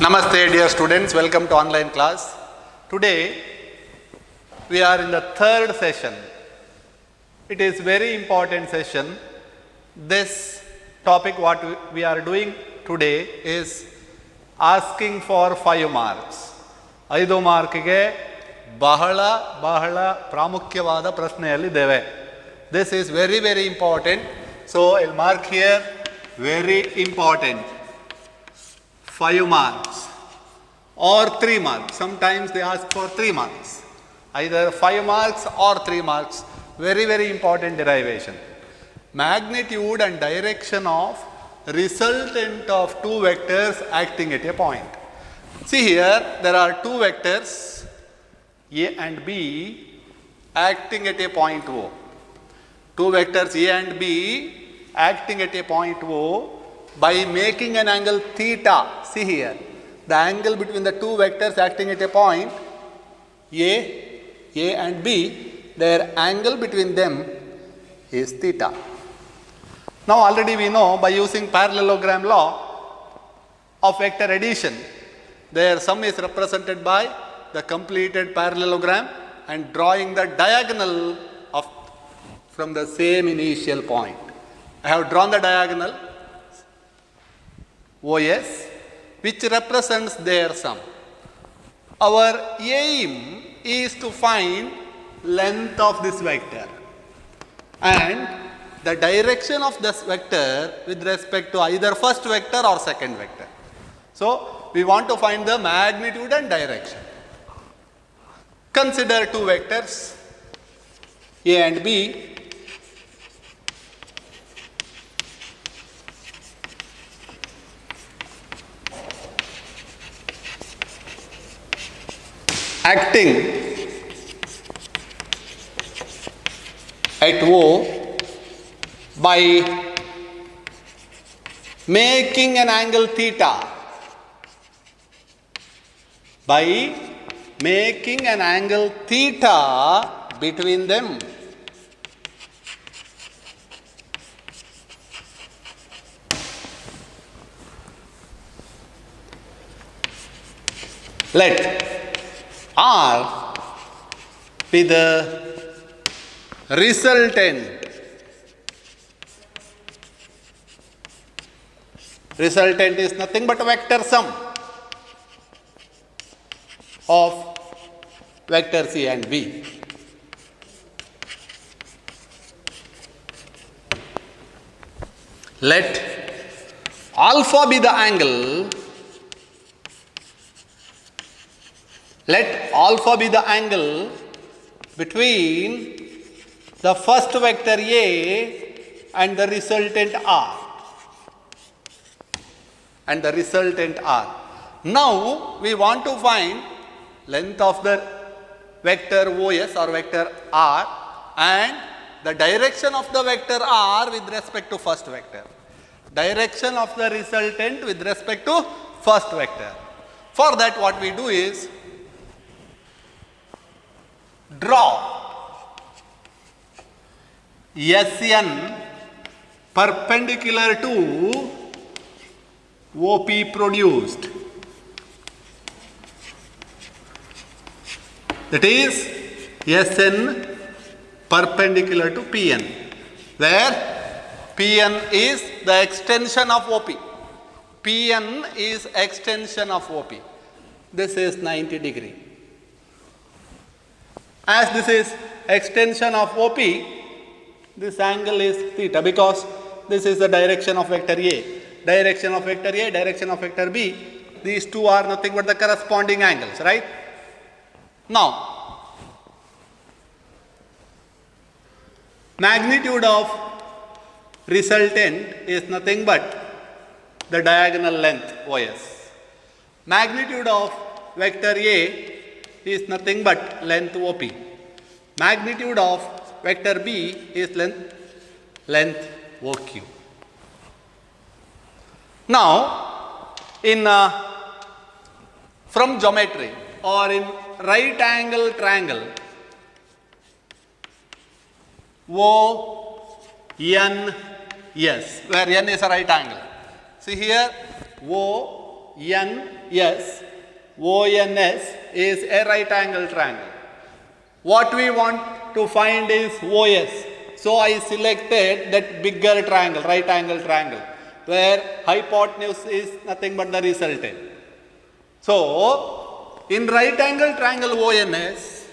Namaste dear students, welcome to online class. Today we are in the third session. It is very important session. This topic what we are doing today is asking for 5 marks. 5 ಮಾರ್ಕ್ಗೆ ಬಹಳ ಪ್ರಾಮುಖ್ಯವಾದ ಪ್ರಶ್ನೆಯಲ್ಲಿದ್ದೇವೆ. This is very important. So I'll mark here very important. 5 marks or 3 marks. Sometimes they ask for 3 marks. Either 5 marks or 3 marks. Very important derivation. Magnitude and direction of resultant of two vectors acting at a point. See here, there are two vectors A and B acting at a point O. Two vectors A and B acting at a point O by making an angle theta. See here, the angle between the two vectors acting at a point A and B, their angle between them is theta. Now already we know by using parallelogram law of vector addition, their sum is represented by the completed parallelogram and drawing the diagonal of from the same initial point. I have drawn the diagonal OS which represents their sum. Our aim is to find length of this vector and the direction of this vector with respect to either first vector or second vector. So we want to find the magnitude and direction. Consider two vectors A and B. Acting at O by making an angle theta. By making an angle theta between them. Let R be the resultant. Resultant is nothing but a vector sum of vector C and B. Let alpha be the angle. Let alpha be the angle between the first vector A and the resultant R. And the resultant R. Now we want to find length of the vector OS or vector R and the direction of the vector R with respect to first vector. Direction of the resultant with respect to first vector. For that what we do is draw SN perpendicular to OP produced. That is SN perpendicular to PN, where PN is the extension of OP. PN is extension of OP. This is 90 degree. As this is extension of OP, this angle is theta because this is the direction of vector A. Direction of vector A, direction of vector B. These two are nothing but the corresponding angles, right? Now, magnitude of resultant is nothing but the diagonal length OS. Magnitude of vector A is nothing but length OP. Magnitude of vector B is length OQ. Now, in from geometry or in right angle triangle, ONS, where N is a right angle. See here, ONS, ONS is a right angle triangle. What we want to find is OS. So I selected that bigger triangle, right angle triangle, where hypotenuse is nothing but the resultant. So in right angle triangle ONS,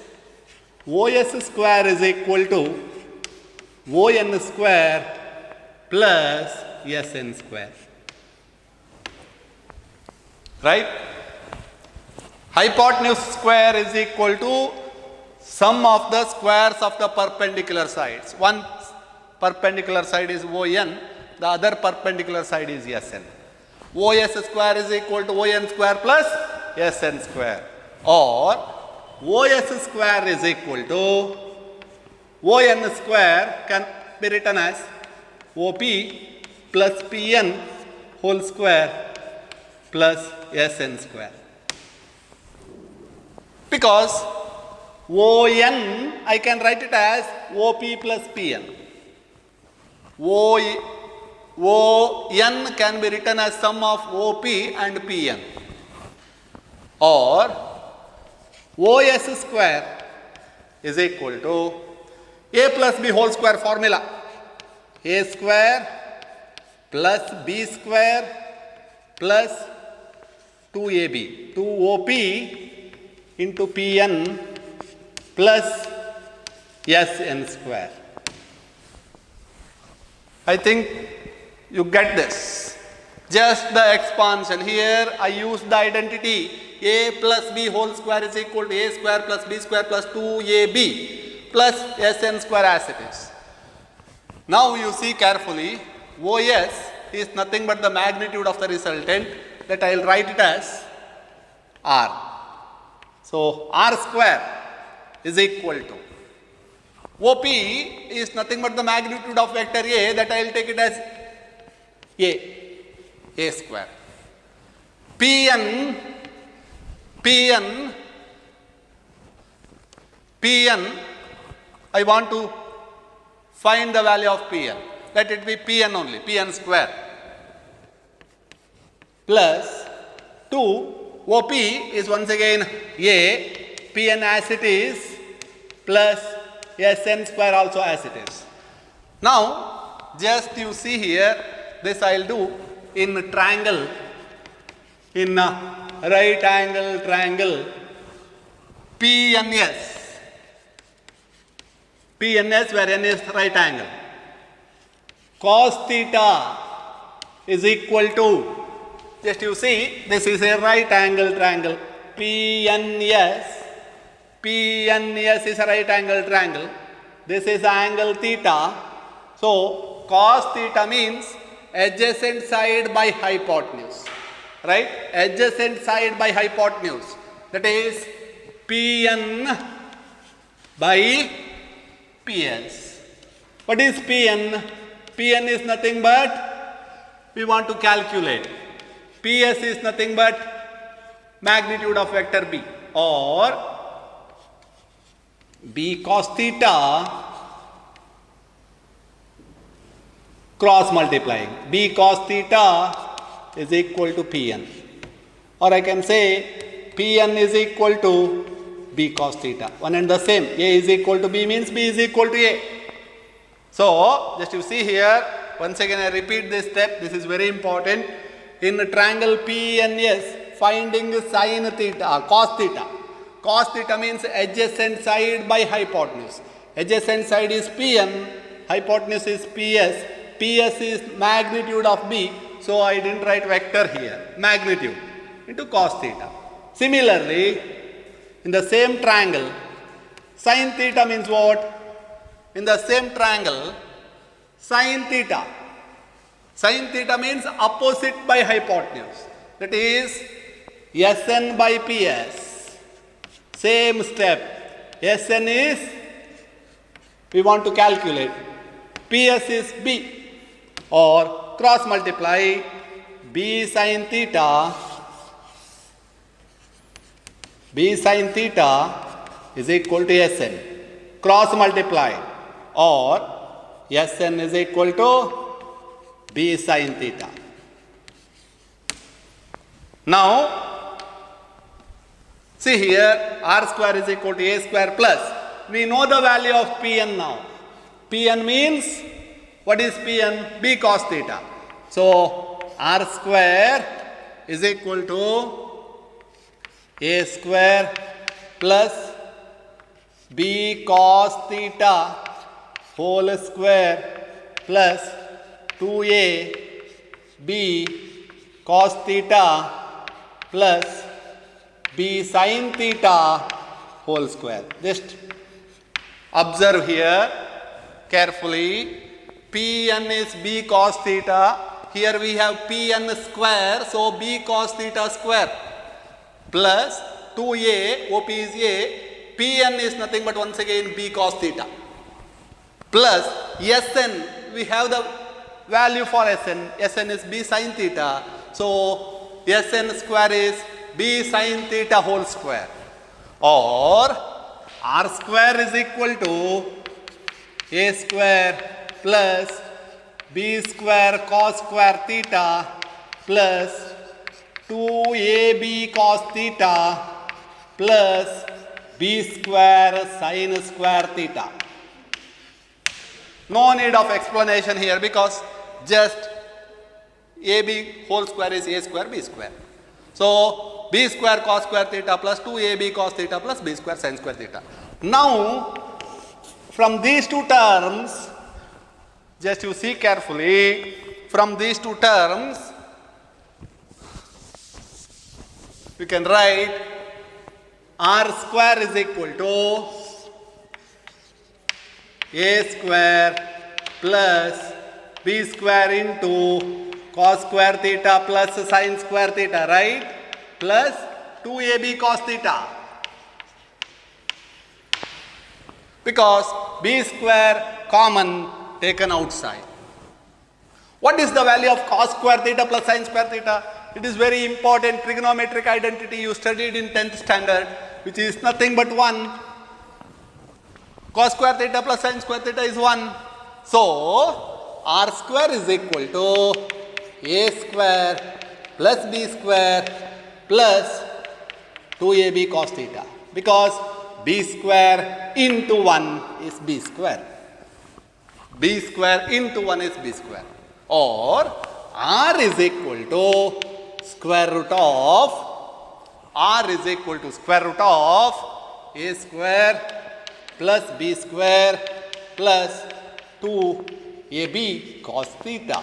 OS square is equal to ON square plus SN square. Right? Hypotenuse square is equal to sum of the squares of the perpendicular sides. One perpendicular side is ON, the other perpendicular side is SN. OS square is equal to ON square plus SN square, or OS square is equal to ON square can be written as OP plus PN whole square plus SN square. Because ON, I can write it as OP plus PN. ON can be written as sum of OP and PN. Or OS square is equal to A plus B whole square formula. A square plus B square plus 2AB. 2OP into PN plus SN square. I think you get this. Just the expansion. Here I use the identity A plus B whole square is equal to A square plus B square plus 2AB plus SN square as it is. Now you see carefully, OS is nothing but the magnitude of the resultant, that I will write it as R. So R square is equal to OP is nothing but the magnitude of vector A, that I will take it as A square. PN, I want to find the value of Pn. Let it be Pn only, Pn square. Plus 2, OP is once again A, Pn as it is, plus Sn square also as it is. Now, just you see here, this I will do in triangle, in right angle triangle, PNS. PNS where N is right angle. Cos theta is equal to, just you see, this is a right angle triangle. PNS is a right angle triangle. This is angle theta. So cos theta means adjacent side by hypotenuse. Right? Adjacent side by hypotenuse. That is PN by PS. What is PN? PN is nothing but, we want to calculate. PS is nothing but magnitude of vector B, or B cos theta cross multiplying. B cos theta is equal to Pn. Or I can say Pn is equal to B cos theta. One and the same. A is equal to B means B is equal to A. So, just you see here, once again I repeat this step, this is very important. In triangle PNS, finding sin theta, cos theta. Cos theta means adjacent side by hypotenuse. Adjacent side is Pn, hypotenuse is PS. PS is magnitude of B, so I didn't write vector here. Magnitude into cos theta. Similarly, in the same triangle, sin theta means what? In the same triangle, sin theta. Sin theta means opposite by hypotenuse. That is Sn by PS. Same step. Sn is, we want to calculate. PS is B. Or cross multiply B sin theta. B sin theta is equal to Sn. Cross multiply. Or Sn is equal to B sin theta. Now, see here, r square is equal to a square plus. We know the value of Pn now. Pn means, what is Pn? B cos theta. So, r square is equal to a square plus b cos theta whole square plus 2a b cos theta plus b sin theta whole square. Just observe here carefully. Pn is b cos theta. Here we have Pn square, so b cos theta square plus 2a, OP is a, Pn is nothing but once again b cos theta plus Sn, we have the value for Sn, Sn is b sin theta, so Sn square is b sin theta whole square, or r square is equal to a square plus b square cos square theta plus 2ab cos theta plus b square sin square theta. No need of explanation here because just ab whole square is a square b square. So b square cos square theta plus 2ab cos theta plus b square sin square theta. Now from these two terms, just you see carefully, from these two terms you can write r square is equal to a square plus b square into cos square theta plus sin square theta, right? Plus 2ab cos theta. Because b square common taken outside. What is the value of cos square theta plus sin square theta? It is very important trigonometric identity you studied in 10th standard, which is nothing but 1. Cos square theta plus sin square theta is 1. So, r square is equal to a square plus b square plus 2ab cos theta. Because b square into 1 is b square. B square into 1 is b square. Or r is equal to square root of a square plus b square plus 2ab cos theta.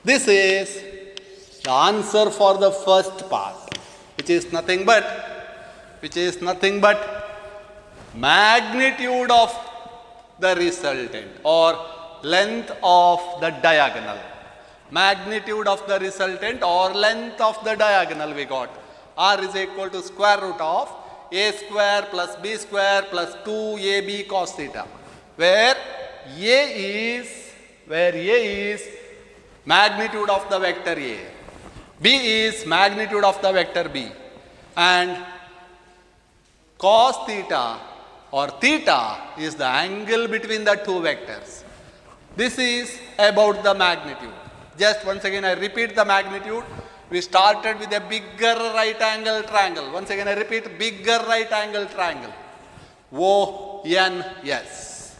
This is the answer for the first part, which is nothing but magnitude of the resultant or length of the diagonal. Magnitude of the resultant or length of the diagonal we got. R is equal to square root of a square plus b square plus 2ab cos theta, where a is magnitude of the vector A, b is magnitude of the vector B, and cos theta or theta is the angle between the two vectors. This is about the magnitude. Just once again I repeat the magnitude. We started with a bigger right angle triangle. Once again I repeat, bigger right angle triangle. ONS.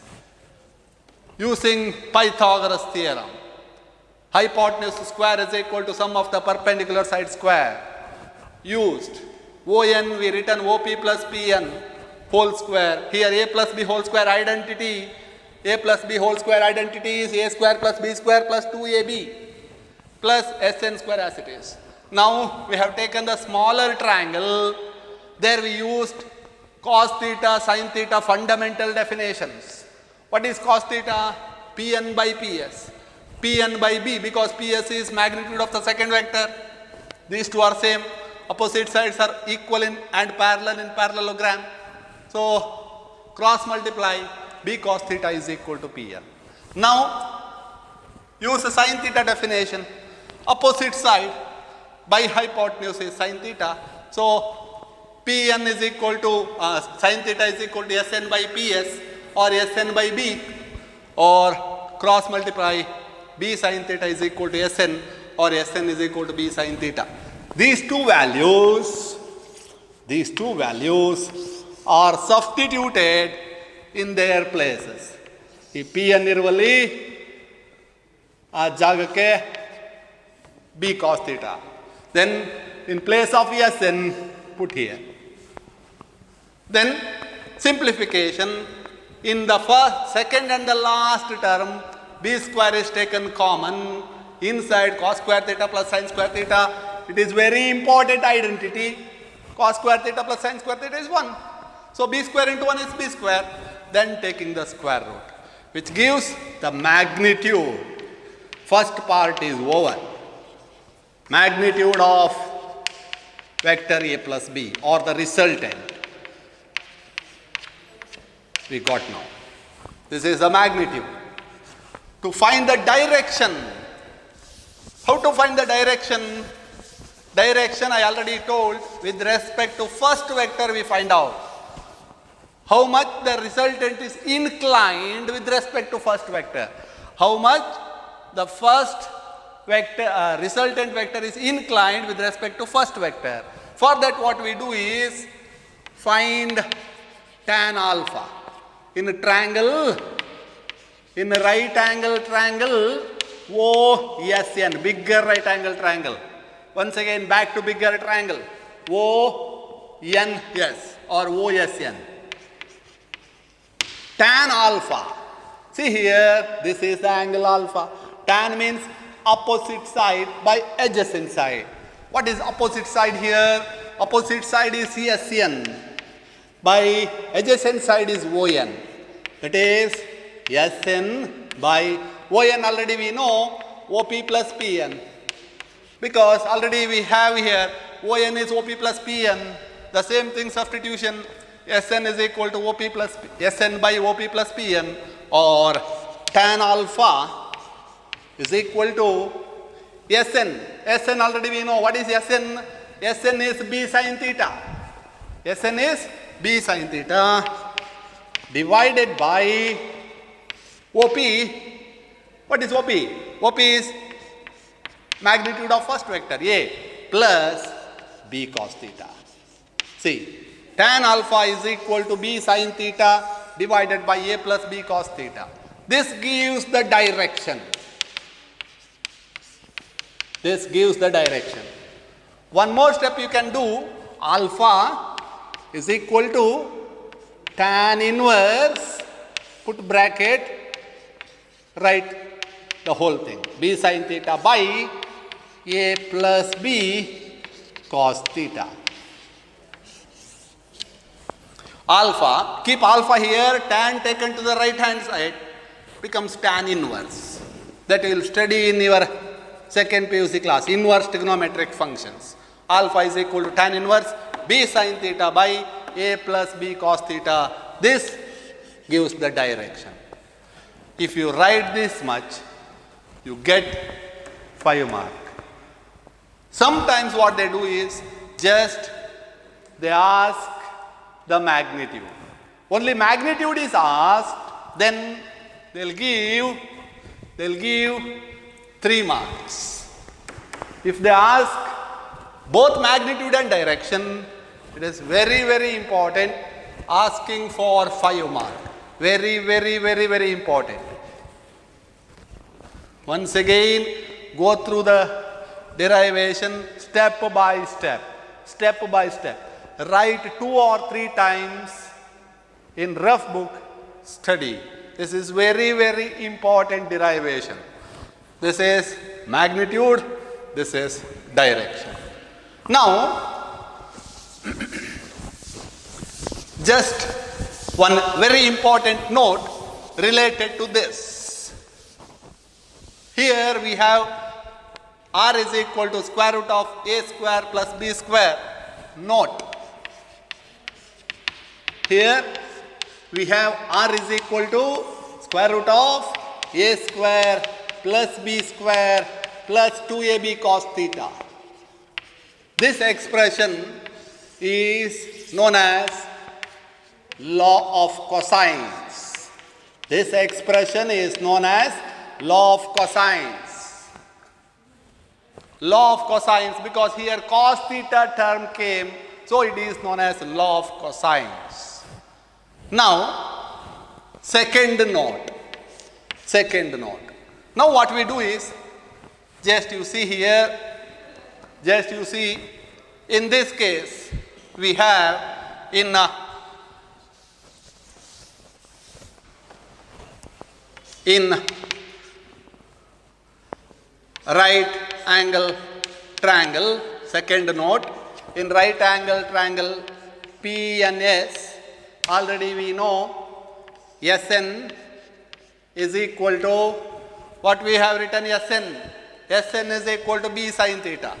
Using Pythagoras theorem, hypotenuse square is equal to sum of the perpendicular side square. Used ON, we written OP plus PN whole square. Here a plus b whole square identity. A plus b whole square identity is a square plus b square plus 2ab plus Sn square as it is. Now we have taken the smaller triangle. There we used cos theta, sin theta fundamental definitions. What is cos theta? Pn by Ps. Pn by b, because Ps is magnitude of the second vector. These two are same. Opposite sides are equal and parallel in parallelogram. So cross multiply, b cos theta is equal to Pn. Now use the sin theta definition. Opposite side by hypotenuse is sin theta. So Pn is equal to sin theta is equal to Sn by Ps or Sn by b, or cross multiply b sin theta is equal to Sn or Sn is equal to b sin theta. These two values are substituted in their places. E P N ಇರುವಲ್ಲಿ ಆ ಜಾಗಕ್ಕೆ B cos theta. Then in place of Sn, put here. Then simplification, in the first, second and the last term, b square is taken common inside cos square theta plus sin square theta. It is very important identity. Cos square theta plus sin square theta is 1. So b square into 1 is b square. Then taking the square root, which gives the magnitude. First part is over. Magnitude of vector a plus b, or the resultant. We got now. This is the magnitude. To find the direction. How to find the direction? Direction I already told. With respect to first vector we find out how much the resultant is inclined with respect to first vector. How much the first vector, resultant vector is inclined with respect to first vector. For that what we do is find tan alpha. In a triangle, in a right angle triangle, OSN, bigger right angle triangle. Once again back to bigger triangle, ONS or OSN. Tan alpha. See here, this is the angle alpha. Tan means opposite side by adjacent side. What is opposite side here? Opposite side is SN. By adjacent side is ON. That is SN by ON. Already we know OP plus PN. Because already we have here ON is OP plus PN. The same thing substitution. Sn is equal to OP plus Sn by OP plus Pn, or tan alpha is equal to Sn. Sn already we know. What is Sn? Sn is b sin theta. Sn is b sin theta divided by OP. What is OP? OP is magnitude of first vector A plus b cos theta. See, tan alpha is equal to b sin theta divided by a plus b cos theta. This gives the direction. This gives the direction. One more step you can do. Alpha is equal to tan inverse, put bracket, write the whole thing. B sin theta by a plus b cos theta. Alpha, keep alpha here, tan taken to the right hand side becomes tan inverse. That you will study in your second PUC class, inverse trigonometric functions. Alpha is equal to tan inverse b sin theta by a plus b cos theta. This gives the direction. If you write this much, you get 5 marks. Sometimes what they do is just they ask the magnitude. Only magnitude is asked, then they'll give 3 marks. If they ask both magnitude and direction, it is very, very important asking for 5 marks. Very, very, very, very important. Once again, go through the derivation step by step. Step by step. Write 2 or 3 times in rough book, study. This is very, very important derivation. This is magnitude, this is direction. Now, just one very important note related to this. Here we have r is equal to square root of a square plus b square. Note. Here we have r is equal to square root of a square plus b square plus 2ab cos theta. This expression is known as law of cosines. This expression is known as law of cosines. Law of cosines, because here cos theta term came, so it is known as law of cosines. Now, second note. Now what we do is, just you see here, in this case, we have in right angle triangle, second note, in right angle triangle PNS, already we know Sn is equal to, what we have written Sn is equal to b sin theta.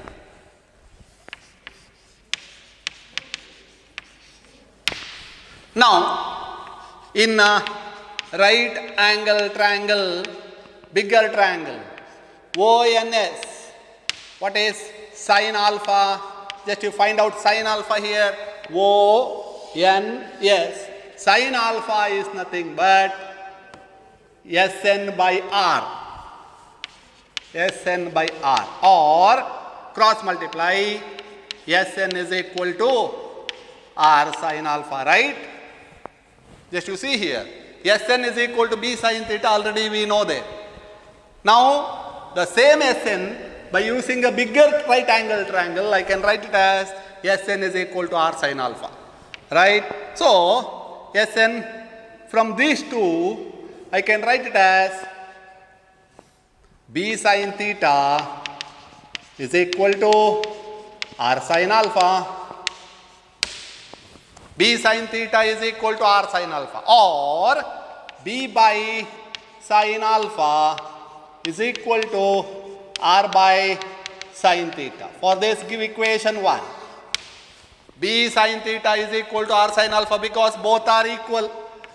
Now, in right angle triangle, bigger triangle, ONS, what is sin alpha? Just you find out sin alpha here, ONS. Sin alpha is nothing but Sn by R. Sn by R, or cross multiply, Sn is equal to R sin alpha, right? Just you see here, Sn is equal to b sin theta, already we know that. Now, the same Sn, by using a bigger right angle triangle, I can write it as Sn is equal to R sin alpha, right? So, Sn from these two, I can write it as b sin theta is equal to R sin alpha. B sin theta is equal to R sin alpha, or b by sin alpha is equal to R by sin theta. For this, give equation 1. B sin theta is equal to R sin alpha, because both are equal.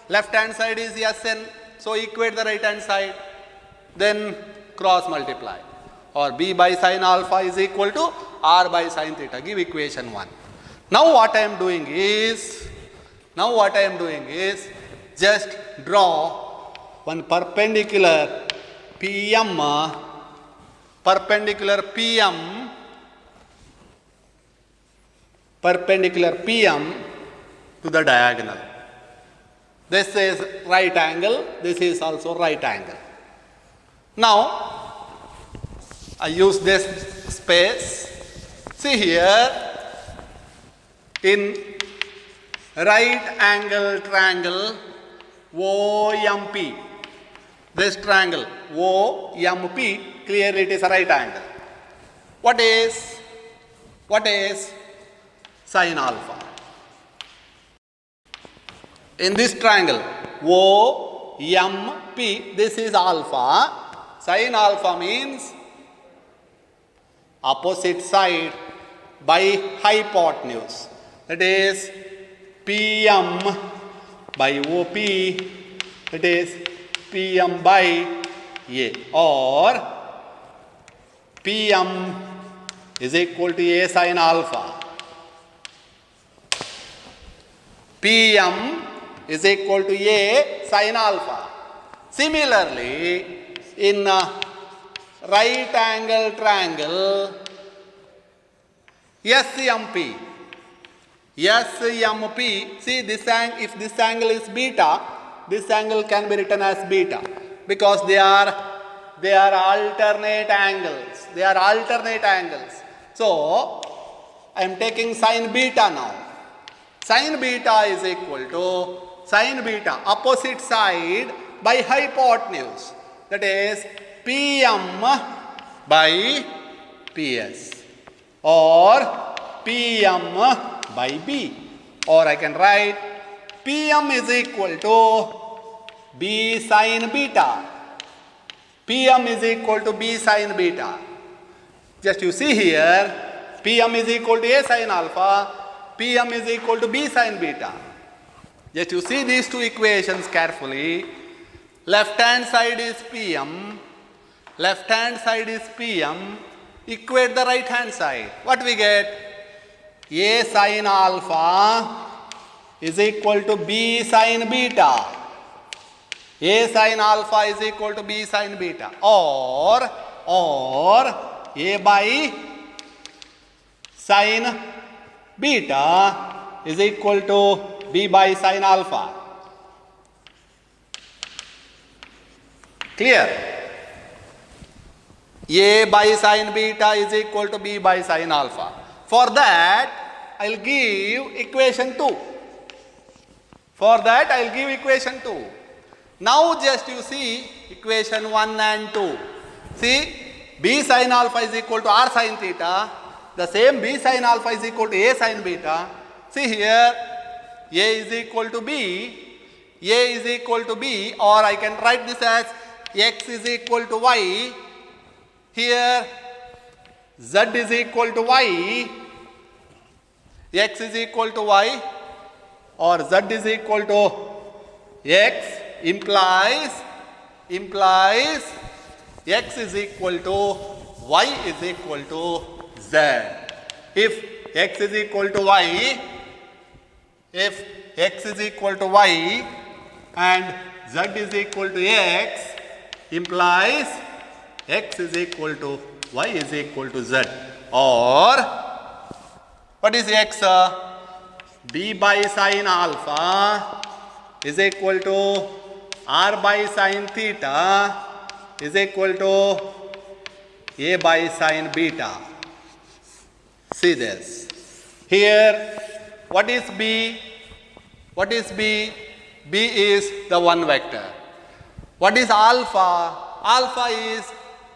Left hand side is Sn, so equate the right hand side. Then cross multiply. Or b by sin alpha is equal to R by sin theta. Give equation 1. Now what I am doing is, just draw one perpendicular PM to the diagonal. This is right angle, this is also right angle. Now, I use this space. See here, in right angle triangle OMP, this triangle OMP, clearly it is a right angle. What is sin alpha? In this triangle OMP, this is alpha. Sin alpha means opposite side by hypotenuse. That is PM by OP, that is PM by A, or PM is equal to A sin alpha. PM is equal to A sin alpha. Similarly, in right angle triangle SMP, see this angle, if this angle is beta, this angle can be written as beta, because they are alternate angles. So, I am taking sin beta now. Sin beta is equal to sin beta, opposite side by hypotenuse, that is PM by PS, or PM by B, or I can write PM is equal to B sin beta. PM is equal to B sin beta. Just you see here, PM is equal to A sin alpha, PM is equal to B sin beta. Just you see these two equations carefully. Left hand side is PM, equate the right hand side. What we get? A sin alpha is equal to B sin beta. A sin alpha is equal to B sin beta. Or A by sin beta is equal to B by sin alpha. Clear? A by sin beta is equal to B by sin alpha. For that, I will give equation 2. For that, I will give equation 2. Now just you see equation 1 and 2. See, B sin alpha is equal to R sin theta. The same B sin alpha is equal to A sin beta. See here, A is equal to B. A is equal to B, or I can write this as X is equal to Y. Here, Z is equal to Y. X is equal to Y, or Z is equal to X implies X is equal to Y is equal to Z. If X is equal to Y, if X is equal to Y and Z is equal to X, implies X is equal to Y is equal to Z. Or what is X? B by sin alpha is equal to R by sin theta is equal to A by sin beta. See this. Here, what is B? What is B? B is the one vector. What is alpha? Alpha is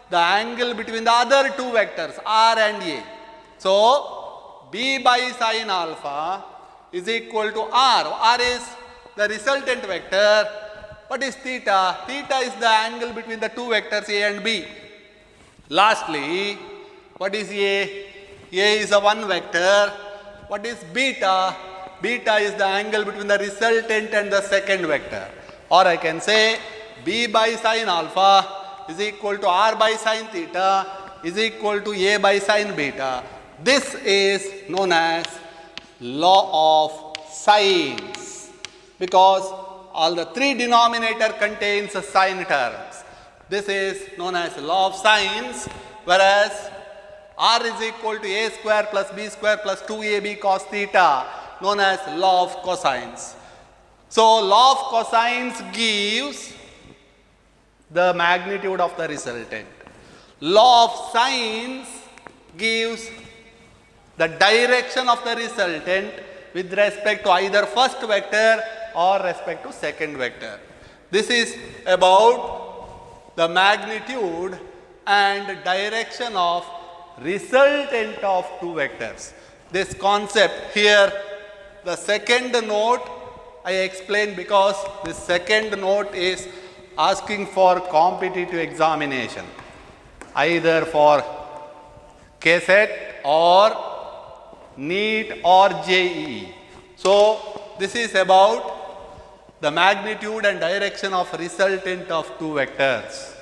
the angle between the other two vectors, R and A. So, B by sin alpha is equal to R. R is the resultant vector. What is theta? Theta is the angle between the two vectors A and B. Lastly, what is A? A is a one vector. What is beta? Beta is the angle between the resultant and the second vector. Or I can say B by sin alpha is equal to R by sin theta is equal to A by sin beta. This is known as law of sines, because all the three denominator contains sine terms. This is known as law of sines, whereas R is equal to A square plus B square plus 2AB cos theta, known as law of cosines. So, law of cosines gives the magnitude of the resultant. Law of sines gives the direction of the resultant with respect to either first vector or respect to second vector. This is about the magnitude and direction of resultant of two vectors. This concept here, the second note I explained because the second note is asking for competitive examination, either for KCET or NEET or JEE. So, this is about the magnitude and direction of resultant of two vectors.